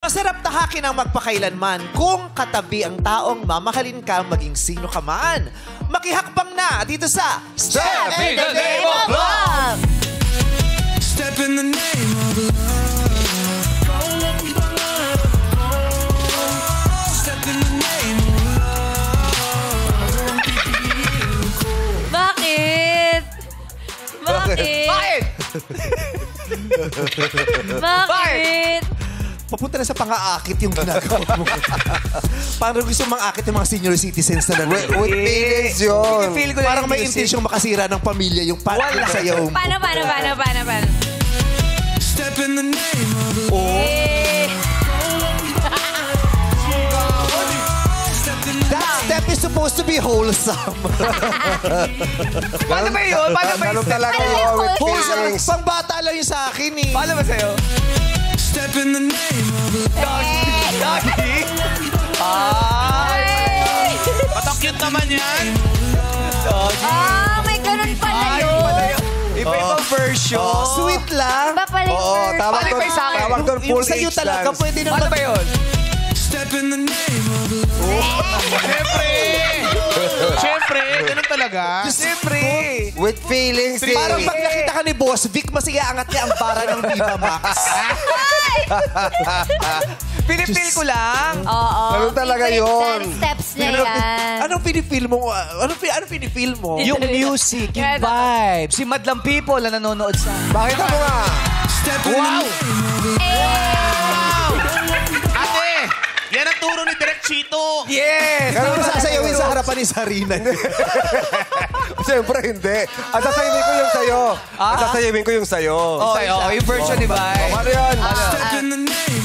Masarap tahakin ang magpakailanman kung katabi ang taong mamahalin ka maging sino ka man. Makihakbang na dito sa Step in the Name of Love! Step in the name of love. Step in the name of love. Bakit? Bakit? Bakit? Papunta na sa pang-aakit yung ginagawa mo. Parang gusto mang-akit yung mga senior citizens na nandito. With feelings yun. Parang may intensyong makasira ng pamilya yung sayaw mo. Paano? Step in the name of love. That step is supposed to be wholesome. Paano ba yun? Ganun talaga yun with Wholesome. feelings. Pang bata lang yung sa akin eh. Paano ba sa'yo? Step in the name of love. Doggy? Ay! Patok-cute naman yan. May ganun pala yun. Iba-ibang version. Sweet lang. Iba pala yung Oo, version. tawag Balik doon. pa yung sa akin. Tawag doon Yung full sa'yo age talaga dance. pwede Paano naman. ba yun? Step in the name of love. Siyempre, ganun talaga. Siyempre. With feelings. Parang pag nakita ka ni Boss Vic, mas iaangat niya ang bara ng Viva Max. Pinipil ko lang. Oo. Ganun talaga Favorite yun. dance steps niya yan. Anong pinifeel mo? Anong pinifeel mo? Yung music, yung vibe. Si Madlang People na nanonood sa... Bakit mo nga? Step in the name of love. Ate, yan ang turo ni Direk Chito. Yes! Ano mo sasayawin sa harapan ni Sarina? Siyempre hindi. Ang sasayawin ko yung sa'yo. Ang sasayawin ko yung sa'yo. Oh, yung version ni Vibe. Ano yan? Step in the name